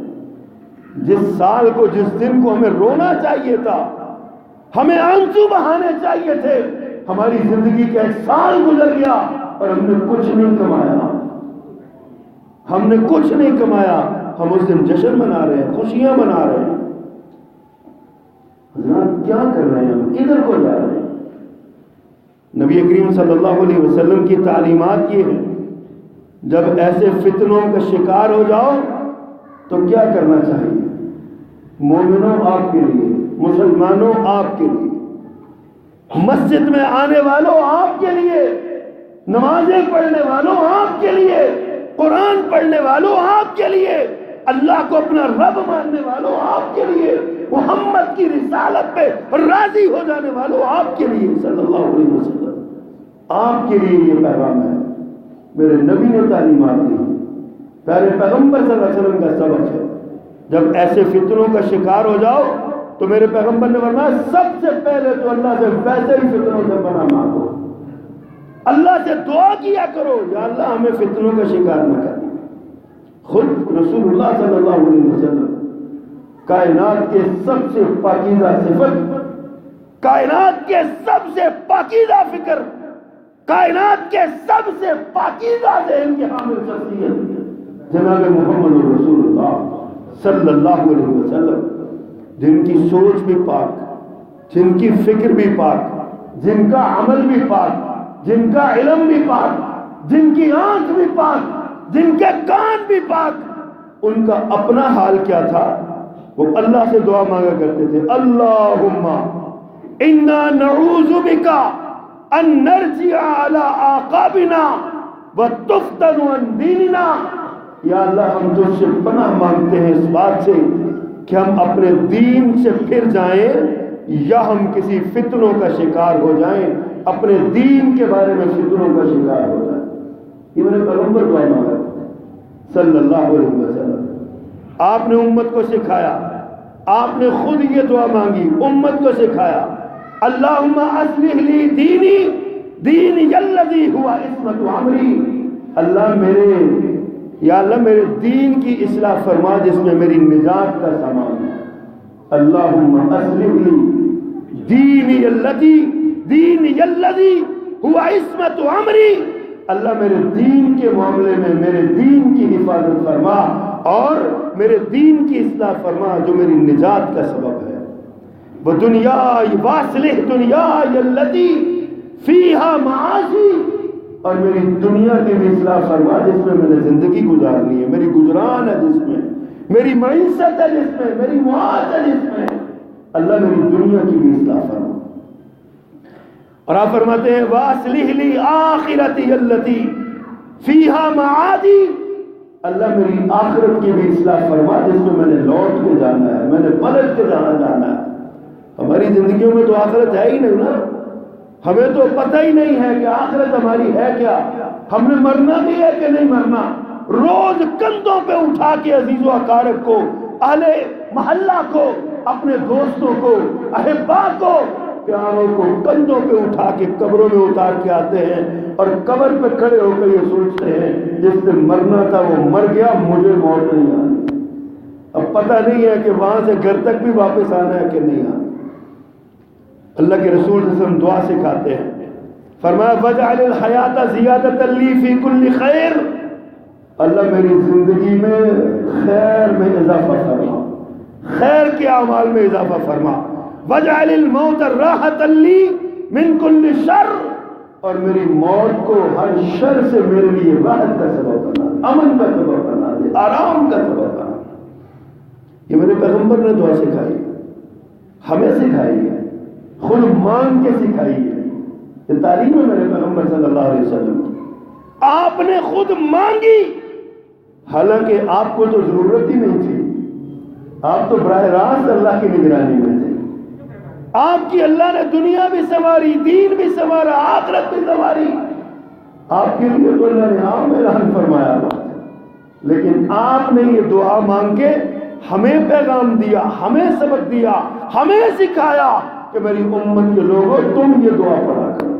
جس سال کو، جس دن کو ہمیں رونا چاہیے تھا، ہمیں آنسو بہانے چاہیے تھے، ہماری زندگی کا 1 سال گزر گیا اور ہم نے کچھ نہیں کمایا، ہم نے کچھ نہیں کمایا۔ ہم اس دن جشن منا رہے ہیں، خوشیاں منا رہے ہیں۔ حضرات کیا کر رہے ہیں ہم؟ کدھر کو جا رہے ہیں؟ نبی کریم صلی اللہ علیہ وسلم کی تعلیمات یہ ہے جب ایسے فتنوں کا شکار ہو جاؤ تو کیا کرنا چاہیے؟ مومنوں آپ کے لیے، مسلمانوں آپ کے لیے، مسجد میں آنے والوں آپ کے لیے، نمازیں پڑھنے والوں آپ کے لیے، قرآن پڑھنے والوں آپ کے لیے، اللہ کو اپنا رب ماننے والوں آپ کے لیے، محمد کی رسالت پہ راضی ہو جانے والوں آپ کے لیے صلی اللہ علیہ وسلم، آپ کے لیے یہ پیغام ہے۔ میرے نبی نے تعلیمات دی، پیارے پیغمبر صلی اللہ علیہ وسلم کا سبق ہے۔ جب ایسے فتنوں کا شکار ہو جاؤ تو میرے پیغمبر نے فرمایا سب سے پہلے تو اللہ سے ویسے ہی فتنوں سے پناہ مانگو، اللہ سے دعا کیا کرو یا اللہ ہمیں فتنوں کا شکار نہ کر۔ خود رسول اللہ صلی اللہ علیہ وسلم کائنات کے سب سے پاکیزہ صفت، کائنات کے سب سے پاکیزہ فکر، کائنات کے سب سے پاکیزہ ذہن کے حامل شخصیت جناب محمد رسول اللہ صلی اللہ علیہ وسلم، جن کی سوچ بھی پاک، جن کی فکر بھی پاک، جن کا عمل بھی پاک، جن کا علم بھی پاک، جن کی آنکھ بھی پاک، جن کے کان بھی پاک۔ ان کا اپنا حال کیا تھا؟ وہ اللہ سے دعا مانگا کرتے تھے اللہم انا نعوذ بک ان نرجع علی اعقابنا وتفتن عن دیننا، یا اللہ ہم تجھ سے پناہ مانگتے ہیں اس بات سے کہ ہم اپنے دین سے پھر جائیں یا ہم کسی فتنوں کا شکار ہو جائیں، اپنے دین کے بارے میں فتنوں کا شکار ہو جائیں۔ یہ میرے پیغمبر دعا مانگا صلی اللہ علیہ وسلم، آپ نے امت کو سکھایا، آپ نے خود یہ دعا مانگی، امت کو سکھایا اللہم اصلح لی دینی دینی الذی ہوا عصمت امری، اللہ میرے دین کی اصلاح فرما جس میں میری نجات کا سامان ہے۔ اللہم اصلح لی دینی الذی ہوا عصمت امری، اللہ میرے دین کے معاملے میں میرے دین کی حفاظت فرما اور میرے دین کی اصلاح فرما جو میری نجات کا سبب ہے۔ وہ دنیا واصلح دنیا التي فیہا معاشی، اور میری دنیا کی بھی اصلاح فرما جس میں میں نے زندگی گزارنی ہے، میری گزران ہے جس میں، میری معیشت ہے جس میں، میری معاش ہے جس میں، اللہ میری دنیا کی بھی اصلاح فرما۔ اور آپ فرماتے ہیں وَأَصْلِحْ لِي آخِرَتِيَ الَّتِي فِيهَا مَعَادِي، اللہ میری آخرت کی بھی اصلاح فرما جس میں میں نے لوٹ کے جانا ہے، میں نے پلٹ کے جانا ہے۔ ہماری زندگیوں میں تو آخرت ہے ہی نہیں نا، ہمیں تو پتہ ہی نہیں ہے کہ آخرت ہماری ہے کیا، ہم نے مرنا بھی ہے کہ نہیں مرنا۔ روز کندھوں پہ اٹھا کے عزیز و اقارب کو، اہل محلہ کو، اپنے دوستوں کو، احبا کو، پیاروں کو کندھوں پہ اٹھا کے قبروں میں اتار کے آتے ہیں، اور قبر پہ کھڑے ہو کر یہ سوچتے ہیں جس نے مرنا تھا وہ مر گیا، مجھے موت نہیں آنی۔ اب پتہ نہیں ہے کہ وہاں سے گھر تک بھی واپس آنا ہے کہ نہیں آنا۔ اللہ کے رسول صلی اللہ علیہ وسلم دعا سکھاتے ہیں، فرمایا وَجْعَلِ الْحَيَاةَ زِيَادَةً لِّي فِي كُلِّ خَيْرٍ، اللہ میری زندگی میں خیر میں اضافہ فرما، خیر کے اعمال میں اضافہ فرما۔ وَجْعَلِ الْمَوْتَ رَاحَةً لِّي مِن كُلِّ شَرٍ، اور میری موت کو ہر شر سے میرے لیے راحت کا سبب بنا، امن کا سبب بنا دے، آرام کا سبب بنا۔ یہ میرے پیغمبر نے دعا سکھائی، ہمیں سکھائی ہے، خود مانگ کے سکھائی ہے، یہ تعلیم ہے میرے پیغمبر صلی اللہ علیہ وسلم کی۔ آپ نے خود مانگی، حالانکہ آپ کو تو ضرورت ہی نہیں تھی، آپ تو براہ راست اللہ کی نگرانی میں تھے، آپ کی اللہ نے دنیا بھی سنواری، دین بھی سنوارا، آخرت بھی سنواری، آپ کے لیے تو اللہ نے عام اعلان فرمایا، لیکن آپ نے یہ دعا مانگ کے ہمیں پیغام دیا، ہمیں سبق دیا، ہمیں سکھایا کہ میری امت کے لوگوں تم یہ دعا پڑھا کرو۔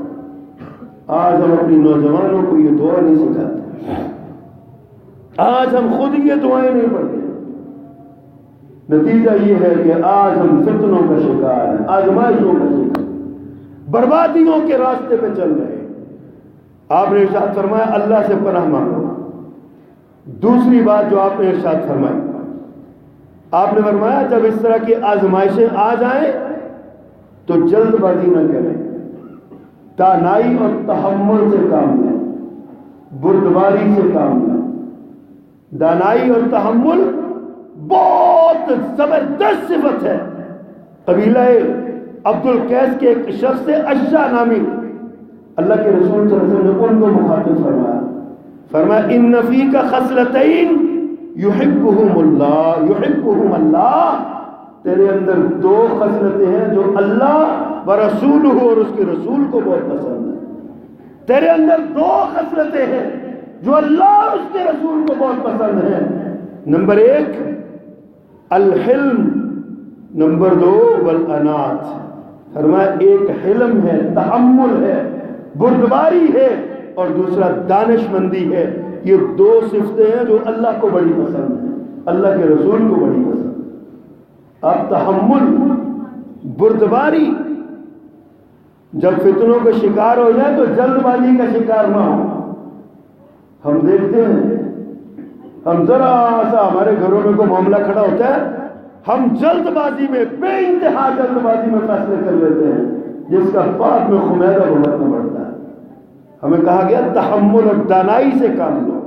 آج ہم اپنی نوجوانوں کو یہ دعا نہیں سکھاتے، آج ہم خود یہ دعائیں نہیں پڑھتے، نتیجہ یہ ہے کہ آج ہم فتنوں کا شکار ہیں، آزمائشوں کا شکار، بربادیوں کے راستے پہ چل رہے ہیں۔ آپ نے ارشاد فرمایا اللہ سے پناہ مانگو۔ دوسری بات جو آپ نے ارشاد فرمائی، آپ نے فرمایا جب اس طرح کی آزمائشیں آ جائیں تو جلد بازی نہ کریں، دانائی اور تحمل سے کام لیں، بردباری سے کام لیں۔ دانائی اور تحمل بہت زبردست صفت ہے۔ قبیلہ عبد القیس کے ایک شخص سے اشا نامی، اللہ کے رسول صلی اللہ علیہ وسلم نے ان کو مخاطب فرمایا، فرمایا ان فیک خصلتین یحبہم اللہ، تیرے اندر دو خصلتیں ہیں جو اللہ و رسولہ اور اس کے رسول کو بہت پسند ہے۔ تیرے اندر دو خصلتیں ہیں جو اللہ اور اس کے رسول کو بہت پسند ہیں۔ نمبر ایک الحلم، نمبر دو والانات۔ فرمایا ایک حلم ہے، تحمل ہے، بردباری ہے، اور دوسرا دانش مندی ہے۔ یہ دو صفتیں ہیں جو اللہ کو بڑی پسند ہیں، اللہ کے رسول کو بڑی پسند۔ اب تحمل، بردباری، جب فتنوں کا شکار ہو جائے تو جلد بازی کا شکار نہ ہو۔ ہم دیکھتے ہیں، ہم ذرا سا ہمارے گھروں میں کوئی معاملہ کھڑا ہوتا ہے، ہم جلد بازی میں، بے انتہا جلد بازی میں فیصلے کر لیتے ہیں، جس کا بعد میں خمیرہ بھگتنا پڑتا ہے۔ ہمیں کہا گیا تحمل اور دانائی سے کام لو۔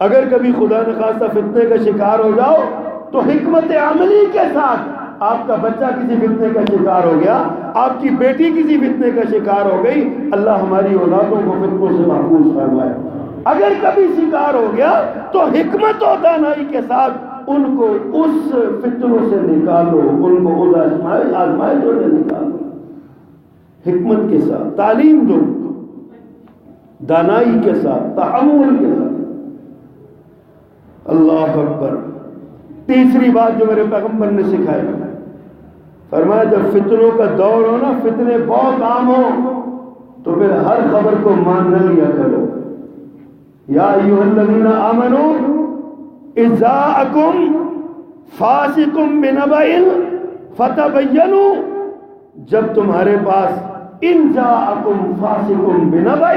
اگر کبھی خدا نخواستہ فتنے کا شکار ہو جاؤ تو حکمت عملی کے ساتھ، آپ کا بچہ کسی فتنے کا شکار ہو گیا، آپ کی بیٹی کسی فتنے کا شکار ہو گئی، اللہ ہماری اولادوں کو فتنوں سے محفوظ فرمائے۔ اگر کبھی شکار ہو گیا تو حکمت و دانائی کے ساتھ ان کو اس فتنوں سے نکالو، ان کو اس آزمائشوں سے نکالو، حکمت کے ساتھ تعلیم دو، دانائی کے ساتھ، تحمل کے ساتھ۔ اللہ اکبر۔ تیسری بات جو میرے پیغمبر نے سکھائی، فرمایا جب فتنوں کا دور ہو نا، فتنے بہت عام ہو، تو پھر ہر خبر کو مان نہ لیا کرو۔ یا ایھا الذین آمنوا اذ جاءکم فاسق بنبأ فتبینوا، جب تمہارے پاس ان جاءکم فاسق بنبأ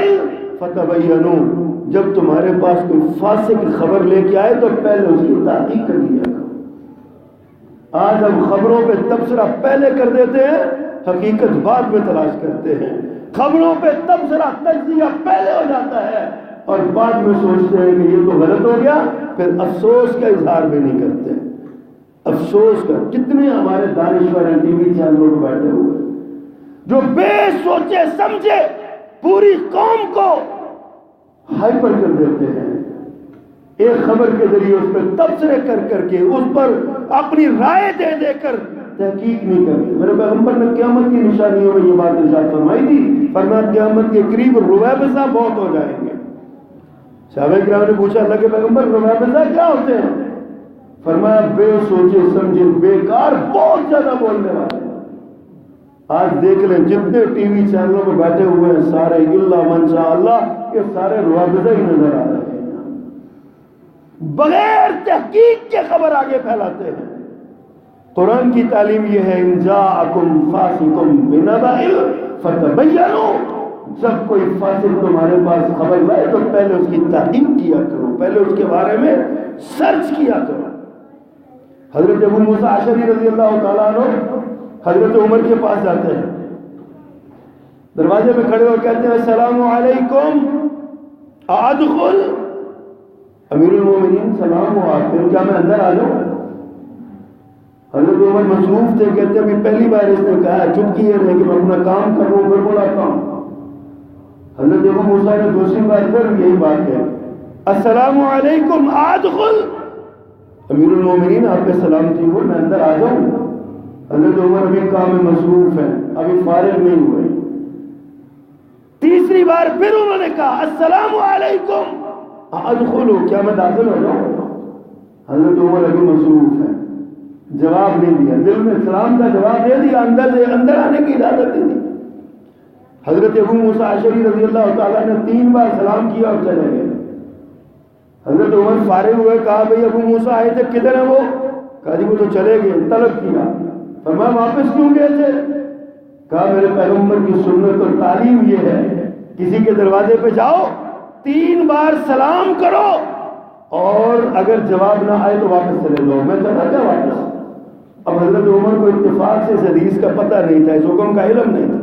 فتبینوا، جب تمہارے پاس کوئی فاسق خبر لے کے آئے تو پہلے اس کی تحقیق کر لیا کرو۔ آج ہم خبروں پہ تبصرہ پہلے کر دیتے ہیں، حقیقت بعد میں تلاش کرتے ہیں۔ خبروں پہ تبصرہ تجزیہ پہلے ہو جاتا ہے اور بعد میں سوچتے ہیں کہ یہ تو غلط ہو گیا، پھر افسوس کا اظہار بھی نہیں کرتے۔ افسوس کا کتنے ہمارے دانشور ہیں ٹی وی چینلوں پہ بیٹھے ہوئے جو بے سوچے سمجھے پوری قوم کو ہائپر کر دیتے ہیں، ایک خبر کے ذریعے اس پہ تبصرے کر کر کے اس پر اپنی رائے دے دے کر تحقیق نہیں کرتے۔ میرے پیغمبر نے قیامت کی نشانیوں میں یہ بات ارشاد فرمائی تھی، فرمایا قیامت کے قریب رویبضہ بہت ہو جائیں گے۔ صحابہ کرام نے پوچھا اللہ کے پیغمبر رویبضہ کیا ہوتے ہیں؟ فرمایا بے سوچے سمجھے بیکار بہت زیادہ بولنے والے۔ آج دیکھ لیں جتنے ٹی وی چینلوں پہ بیٹھے ہوئے ہیں سارے الا من شاء اللہ، یہ سارے رویبضہ ہی نظر آ رہے ہیں، بغیر تحقیق کے خبر آگے پھیلاتے ہیں۔ قرآن کی تعلیم یہ ہے ان جاءکم فاسق بنبأ فتبینوا، جب کوئی فاسق تمہارے پاس خبر لائے تو پہلے اس کی تحقیق کیا کرو، پہلے اس کے بارے میں سرچ کیا کرو۔ حضرت ابو موسیٰ اشعری رضی اللہ تعالیٰ عنہ حضرت عمر کے پاس جاتے ہیں، دروازے پہ کھڑے ہو کہتے ہیں السلام علیکم ادخل، امیر المومنین سلام ہو آپ پہ، کیا میں اندر آ جاؤں؟ حضرت عمر مصروف تھے، کہتے ہیں ابھی پہلی بار اس نے کہا ہے، چپ کیے رہے کہ میں اپنا کام کر رہا ہوں، پھر بلاتا ہوں۔ حضرت ابو موسیٰ نے دوسری بار پھر یہی بات کہی السلام علیکم ادخل، امیر المومنین آپ پہ سلامتی ہو، میں اندر آ جاؤں؟ حضرت عمر ابھی کام میں مصروف ہیں، ابھی فارغ نہیں ہوئے۔ تیسری بار پھر انہوں نے کہا السلام علیکم ادخلوا، کیا میں داخل ہو جاؤں؟ حضرت عمر ابھی مصروف ہیں، جواب نہیں دیا، دل میں سلام کا جواب دے دیا، اندر آنے کی اجازت دے دی۔ حضرت ابو موسیٰ اشعری رضی اللہ تعالیٰ نے 3 بار سلام کیا اور چلے گئے۔ حضرت عمر فارغ ہوئے، کہا بھئی ابو موسیٰ آئے تھے کدھر ہیں وہ؟ کہا جی وہ تو چلے گئے، طلب کیا۔ فرمایا واپس کیوں گئے تھے؟ کہا میرے پیغمبر کی سنت اور تعلیم یہ ہے کسی کے دروازے پہ جاؤ 3 بار سلام کرو اور اگر جواب نہ آئے تو واپس چلے جاؤ۔ میں چلا گیا واپس۔ اب حضرت عمر کو اتفاق سے اس حدیث کا پتہ نہیں تھا، اس حکم کا علم نہیں تھا۔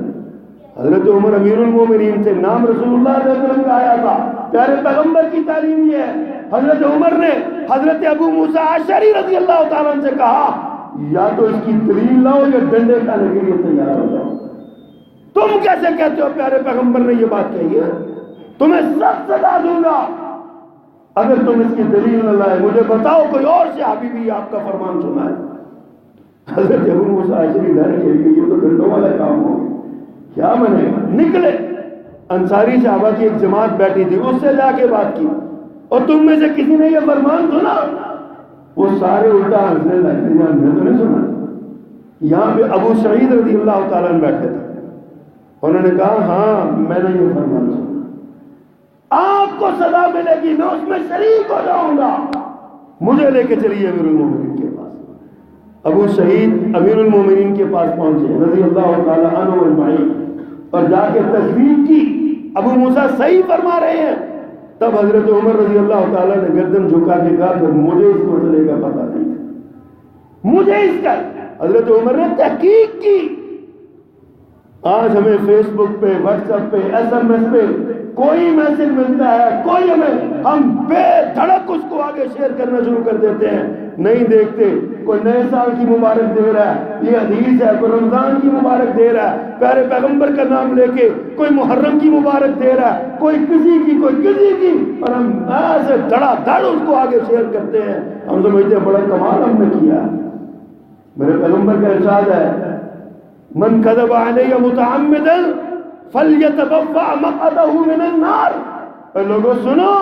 حضرت عمر امیر المومنین سے، نام رسول اللہ صلی اللہ علیہ وسلم کا آیا تھا، پیارے پیغمبر کی تعلیم یہ ہے۔ حضرت عمر نے حضرت ابو موسیٰ اشعری رضی اللہ تعالیٰ عنہ سے کہا یا تو اس کی دلیل لاؤ یا ڈنڈے کھانے کے لیے تیار ہو جاؤ۔ تم کیسے کہتے ہو پیارے پیغمبر نے یہ بات کہی ہے؟ تمہیں سخت سزا دوں گا اگر تم اس کی دلیل نہ لائے، مجھے بتاؤ کوئی اور صحابی بھی آپ کا فرمان سنا ہے؟ حضرت ابو موسیٰ اشعری ڈر گئے کہ یہ تو ڈنڈوں والا کام ہو گیا، کیا بنے گا؟ نکلے، انصاری صحابہ کی ایک جماعت بیٹھی تھی، اس سے جا کے بات کی، اور تم میں سے کسی نے یہ فرمان سنا؟ وہ سارے الٹا ہنسنے لگے، میں تو نہیں سنا۔ یہاں پہ ابو سعید رضی اللہ تعالیٰ عنہ بیٹھے تھے، انہوں نے کہا ہاں میں نے یہ فرمان سنا، آپ کو سزا ملے گی، میں اس میں شریک ہو جاؤں گا، مجھے لے کے چلیے امیر المومنین کے پاس۔ ابو سعید امیر المومنین کے پاس پہنچے رضی اللہ تعالیٰ عنہ اجمعین، اور جا کے تصدیق کی ابو موسیٰ صحیح فرما رہے ہیں۔ تب حضرت عمر رضی اللہ تعالیٰ نے گردن جھکا کے کہا کہ مجھے اس مسئلے کا پتہ نہیں تھا، مجھے اس کا۔ حضرت عمر نے تحقیق کی۔ آج ہمیں فیس بک پہ، واٹس ایپ پہ، SMS پہ کوئی میسج ملتا ہے، کوئی ہم بے دھڑک اس کو آگے شیئر کرنا شروع کر دیتے ہیں، نہیں دیکھتے کوئی نئے سال کی مبارک دے رہا ہے، یہ حدیث ہے، کوئی رمضان کی مبارک دے رہا ہے، پیارے پیغمبر کا نام لے کے کوئی محرم کی مبارک دے رہا ہے، کوئی کسی کی، اور ہم ایسے دھڑا دھڑ اس کو آگے شیئر کرتے ہیں۔ ہم سمجھتے ہیں بڑا کمال ہم نے کیا۔ میرے پیغمبر کا ارشاد ہے من کذب علی متعمدا فلیتبوأ مقعدہ من النار، اے لوگوں سنو،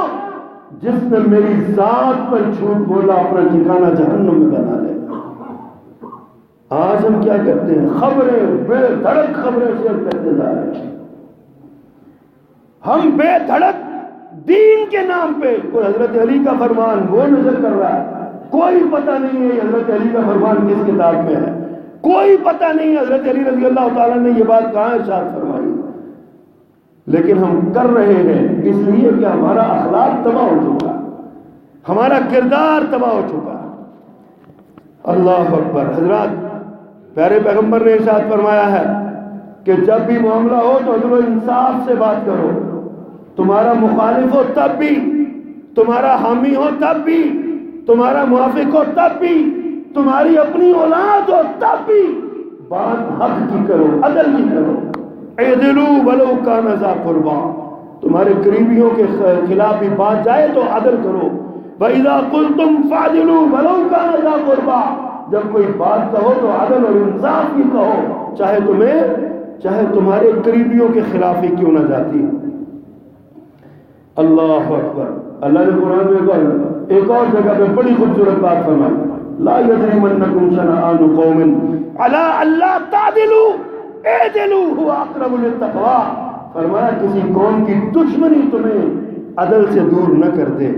جس نے میری ذات پر جھوٹ بولا اپنا ٹھکانہ جہنم میں بنا لے۔ آج ہم کیا کرتے ہیں؟ خبریں بے دھڑک خبریں شیئر کرتے جا رہے ہیں۔ ہم بے دھڑک دین کے نام پہ، کوئی حضرت علی کا فرمان وہ نظر کر رہا ہے، کوئی پتہ نہیں ہے حضرت علی کا فرمان کس کتاب میں ہے، کوئی پتہ نہیں ہے حضرت علی رضی اللہ تعالیٰ نے یہ بات کہاں ارشاد فرمائی، لیکن ہم کر رہے ہیں اس لیے کہ ہمارا اخلاق تباہ ہو چکا ہے، ہمارا کردار تباہ ہو چکا ہے۔ اللہ اکبر۔ حضرات پیارے پیغمبر نے ارشاد فرمایا ہے کہ جب بھی معاملہ ہو تو عدل و انصاف سے بات کرو. تمہارا مخالف ہو تب بھی، تمہارا حامی ہو تب بھی، تمہارا موافق ہو تب بھی، تمہاری اپنی اولاد ہو تب بھی بات حق کی کرو، عدل کی کرو. اعدلوا ولو کان ذا قربا، تمہارے قریبیوں کے خلاف بھی بات جائے تو عدل کرو. وَإِذَا قُلْتُمْ فَعْدِلُوا وَلَوْ كَانَ ذَا قُرْبَى، جب کوئی بات کہو تو عدل اور انصاف کی کہو، چاہے تمہارے قریبیوں کے خلاف ہی کیوں نہ جاتی. اللہ اکبر. اللہ نے قرآن میں ایک اور جگہ پہ بڑی خوبصورت بات فرمائی، لا یجرمنکم شنآن قوم علی الا تعدلوا اعدلوا هو اقرب للتقوی. فرمایا کسی قوم کی دشمنی تمہیں عدل سے دور نہ کر دے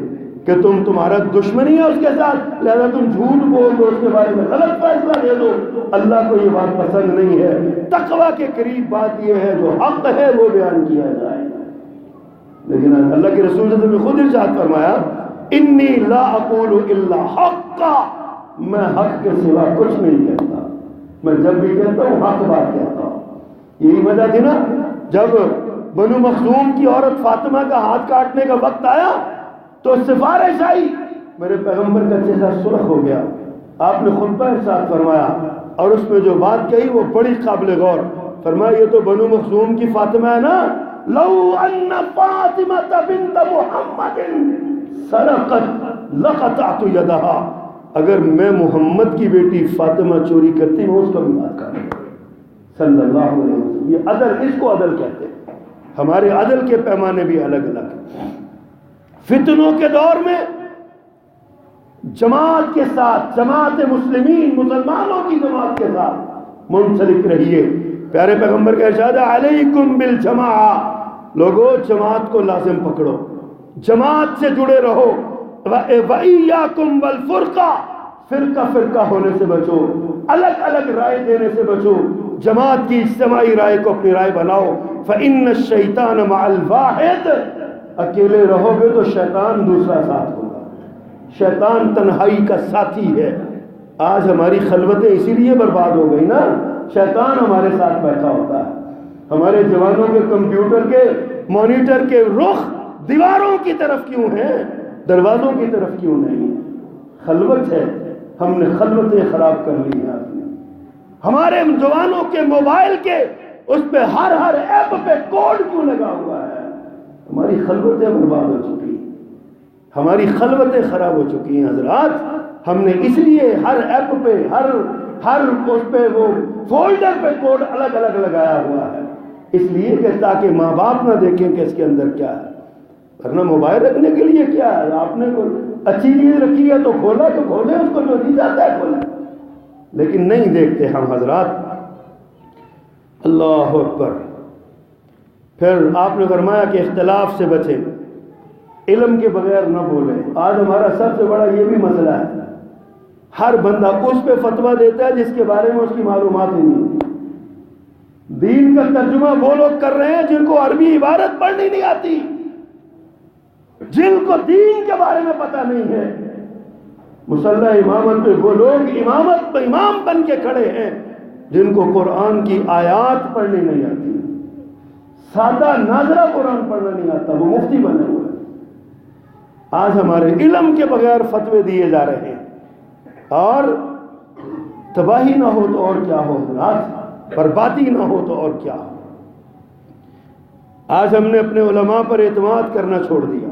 کہ تمہارا دشمنی ہے اس کے ساتھ لہذا تم جھوٹ بول دو، اس کے بارے میں غلط فیصلہ دے دو. اللہ کو یہ بات پسند نہیں ہے. تقوی کے قریب بات یہ ہے جو حق ہے وہ بیان کیا جائے. لیکن اللہ کے رسول صلی اللہ علیہ وسلم نے خود ارشاد فرمایا، انی لا اقول الا حقا، میں حق کے سوا کچھ نہیں کہتا، میں جب بھی کہتا ہوں حق بات کہتا ہوں. یہی وجہ تھی نا جب بنو مخزوم کی عورت فاطمہ کا ہاتھ کاٹنے کا وقت آیا تو سفارش آئی، میرے پیغمبر کا چہرہ سرخ ہو گیا. آپ نے خطبہ ارشاد فرمایا اور اس میں جو بات کہی وہ بڑی قابل غور. فرمایا یہ تو بنو مخزوم کی فاطمہ ہے نا، لو ان فاطمہ بنت محمد سرقت لقطعت یدها، اگر میں محمد کی بیٹی فاطمہ چوری کرتی میں اس کا بھی مار کاٹتا. صلی اللہ علیہ وسلم. یہ عدل، اس کو عدل کہتے ہیں. ہمارے عدل کے پیمانے بھی الگ الگ ہیں. فتنوں کے دور میں جماعت کے ساتھ، جماعت مسلمین، مسلمانوں کی جماعت کے ساتھ منسلک رہیے. پیارے پیغمبر کا ارشاد ہے علیکم بالجماعہ، لوگو جماعت کو لازم پکڑو، جماعت سے جڑے رہو. وَإِيَّاكُمْ وَالْفُرْقَةَ، فرقہ فرقہ ہونے سے بچو، الگ الگ رائے دینے سے بچو. جماعت کی اجتماعی رائے کو اپنی رائے بناؤ. فَإِنَّ الشَّيْطَانَ مَعَ الْوَاحِدِ، اکیلے رہو گے تو شیطان دوسرا ساتھ ہوگا. شیطان تنہائی کا ساتھی ہے. آج ہماری خلوتیں اسی لیے برباد ہو گئی نا، شیطان ہمارے ساتھ بیٹھا ہوتا ہے. ہمارے جوانوں کے کمپیوٹر کے مانیٹر کے رخ دیواروں کی طرف کیوں ہیں، دروازوں کی طرف کیوں نہیں؟ خلوت ہے، ہم نے خلوتیں خراب کر لی ہیں. ہمارے جوانوں کے موبائل کے اس پہ ہر ایپ پہ کوڈ کیوں لگا ہوا ہے؟ ہماری خلوتیں برباد ہو چکی ہیں، ہماری خلوتیں خراب ہو چکی ہیں. حضرات ہم نے اس لیے ہر ایپ پہ ہر اس پہ وہ فولڈر پہ کوڈ الگ الگ لگایا ہوا ہے، اس لیے کہ تاکہ ماں باپ نہ دیکھیں کہ اس کے اندر کیا ہے. ورنہ موبائل رکھنے کے لیے کیا ہے؟ آپ نے کوئی اچھی چیز رکھی ہے تو کھولا تو کھولے، اس کو جو نہیں جاتا ہے کھولے، لیکن نہیں دیکھتے ہم حضرات. اللہ اکبر. پھر آپ نے فرمایا کہ اختلاف سے بچیں، علم کے بغیر نہ بولیں. آج ہمارا سب سے بڑا یہ بھی مسئلہ ہے، ہر بندہ اس پہ فتویٰ دیتا ہے جس کے بارے میں اس کی معلومات ہی نہیں. دین کا ترجمہ وہ لوگ کر رہے ہیں جن کو عربی عبارت پڑھنی نہیں آتی، جن کو دین کے بارے میں پتہ نہیں ہے. مصلی امامت پہ وہ لوگ امامت پہ امام بن کے کھڑے ہیں جن کو قرآن کی آیات پڑھنی نہیں آتی، سادہ ناظرہ قرآن پڑھنا نہیں آتا، وہ مفتی بنے ہوئے. آج ہمارے علم کے بغیر فتوے دیے جا رہے ہیں، اور تباہی نہ ہو تو اور کیا ہو حضرات، بربادی نہ ہو تو اور کیا ہو. آج ہم نے اپنے علماء پر اعتماد کرنا چھوڑ دیا،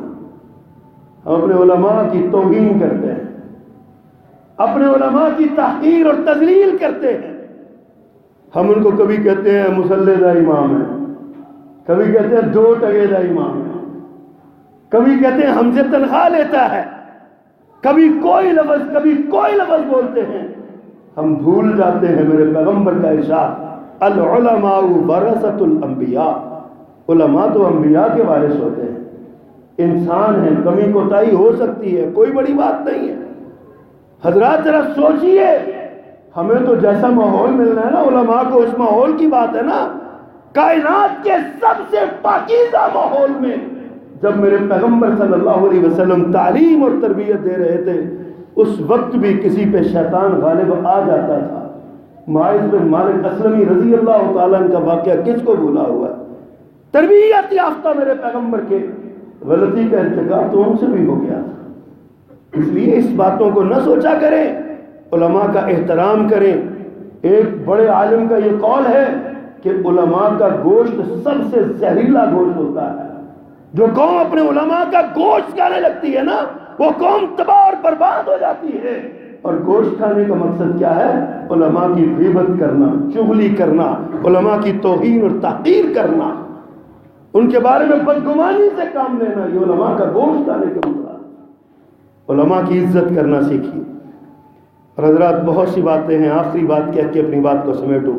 ہم اپنے علماء کی توہین کرتے ہیں، اپنے علماء کی تحقیر اور تذلیل کرتے ہیں. ہم ان کو کبھی کہتے ہیں مسلح امام ہے، کبھی کہتے ہیں 2 ٹگے دا امام ہے، کبھی کہتے ہیں ہم سے تنخواہ لیتا ہے، کبھی کوئی لفظ بولتے ہیں. ہم بھول جاتے ہیں میرے پیغمبر کا ارشاد العلماء ورثۃ الانبیاء، علماء تو انبیاء کے وارث ہوتے ہیں. انسان ہے، کمی کوتاہی ہو سکتی ہے، کوئی بڑی بات نہیں ہے. حضرات ذرا سوچئے، ہمیں تو جیسا ماحول ملنا ہے نا، علماء کو اس ماحول کی بات ہے نا. کائنات کے سب سے پاکیزہ ماحول میں جب میرے پیغمبر صلی اللہ علیہ وسلم تعلیم اور تربیت دے رہے تھے، اس وقت بھی کسی پہ شیطان غالب آ جاتا تھا، معاذ بن مالک اسلمی رضی اللہ تعالیٰ عنہ کا واقعہ کس کو بھولا ہوا ہے؟ تربیت یافتہ میرے پیغمبر کے غلطی کا ارتکاب تو ان سے بھی ہو گیا تھا۔ اس لیے اس باتوں کو نہ سوچا کریں، علماء کا احترام کریں۔ ایک بڑے عالم کا یہ قول ہے کہ علماء کا گوشت سب سے زہریلا گوشت ہوتا ہے۔ جو قوم اپنے علماء کا گوشت کھانے لگتی ہے نا، وہ قوم تباہ اور برباد ہو جاتی ہے۔ اور گوشت کھانے کا مقصد کیا ہے؟ علماء کی غیبت کرنا، چغلی کرنا، علماء کی توہین اور تحقیر کرنا، ان کے بارے میں بدگمانی سے کام لینا، یہ علماء کا گوشت کھانے کے مطابق۔ علماء کی عزت کرنا سیکھیے۔ اور حضرات بہت سی باتیں ہیں، آخری بات کہہ کے اپنی بات کو سمیٹوں۔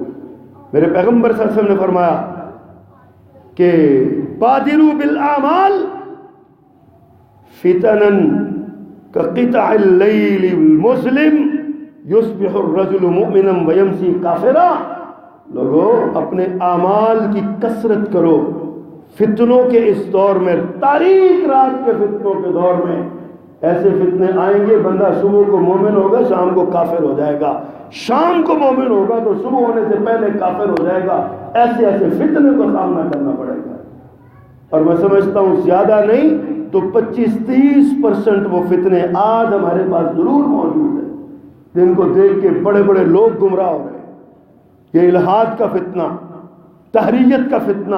میرے پیغمبر صلی اللہ علیہ وسلم نے فرمایا کہ بادروا بالاعمال فتنا كقطع الليل المظلم يصبح الرجل مؤمنا ويمسي كافرا۔ لوگو اپنے اعمال کی کثرت کرو، فتنوں کے اس دور میں، تاریک رات کے فتنوں کے دور میں ایسے فتنے آئیں گے، بندہ صبح کو مومن ہوگا، شام کو کافر ہو جائے گا، شام کو مومن ہوگا تو صبح ہونے سے پہلے کافر ہو جائے گا۔ ایسے ایسے فتنے کو سامنا کرنا پڑے گا۔ اور میں سمجھتا ہوں زیادہ نہیں تو 25-30% وہ فتنے آج ہمارے پاس ضرور موجود ہیں، جن کو دیکھ کے بڑے بڑے لوگ گمراہ ہو رہے ہیں۔ یہ الحاد کا فتنہ، تحریت کا فتنہ،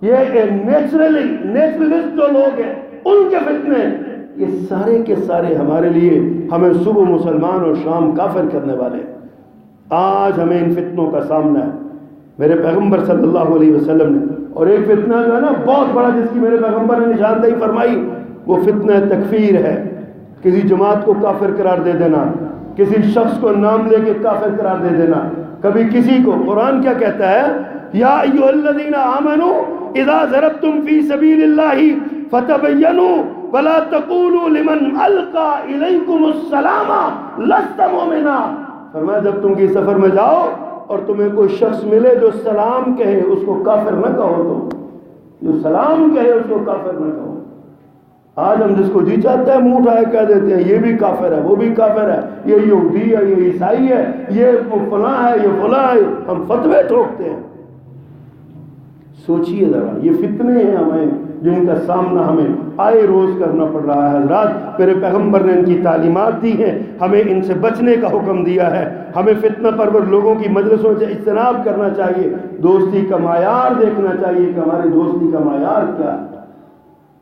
یہ نیچرلسٹ جو لوگ ہیں ان کے فتنے، یہ سارے کے سارے ہمارے لیے، ہمیں صبح مسلمان اور شام کافر کرنے والے ہیں۔ آج ہمیں ان فتنوں کا سامنا ہے۔ میرے پیغمبر صلی اللہ علیہ وسلم نے، اور ایک فتنہ جو ہے نا بہت بڑا جس کی میرے پیغمبر نے نشاندہی فرمائی، وہ فتنہ تکفیر ہے۔ کسی جماعت کو کافر قرار دے دینا، کسی شخص کو نام لے کے کافر قرار دے دینا، کبھی کسی کو۔ قرآن کیا کہتا ہے؟ یا ایھا الذین آمنوا اذا ضربتم فی سبیل اللہ فتبینوا ولا تقولوا لمن القى الیکم السلام لست مؤمنا۔ فرمایا جب تم کی سفر میں جاؤ اور تمہیں کوئی شخص ملے جو سلام کہے، اس کو کافر نہ کہو، تم جو سلام کہے اس کو کافر نہ کہو۔ آج ہم جس کو جی چاہتا ہے منہ اٹھائے کہہ دیتے ہیں، یہ بھی کافر ہے، وہ بھی کافر ہے، یہ یہودی ہے، یہ عیسائی ہے، یہ فلاں ہے، یہ فلاں ہے، ہم فتوے ٹھوکتے ہیں۔ سوچئے ذرا، یہ فتنے ہیں ہمیں جن کا سامنا ہمیں آئے روز کرنا پڑ رہا ہے۔ حضرات میرے پیغمبر نے ان کی تعلیمات دی ہیں، ہمیں ان سے بچنے کا حکم دیا ہے۔ ہمیں فتنہ پرور لوگوں کی مجلسوں سے اجتناب کرنا چاہیے، دوستی کا معیار دیکھنا چاہیے کہ ہماری دوستی کا معیار کیا ہے۔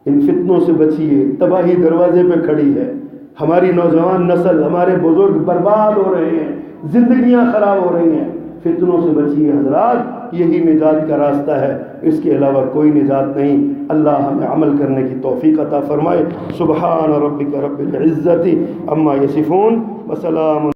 ان فتنوں سے بچیے، تباہی دروازے پہ کھڑی ہے، ہماری نوجوان نسل، ہمارے بزرگ برباد ہو رہے ہیں، زندگیاں خراب ہو رہی ہیں۔ فتنوں سے بچیے حضرات، یہی نجات کا راستہ ہے، اس کے علاوہ کوئی نجات نہیں۔ اللہ ہمیں عمل کرنے کی توفیق عطا فرمائے۔ سبحان ربک رب العزت عما یصفون وسلام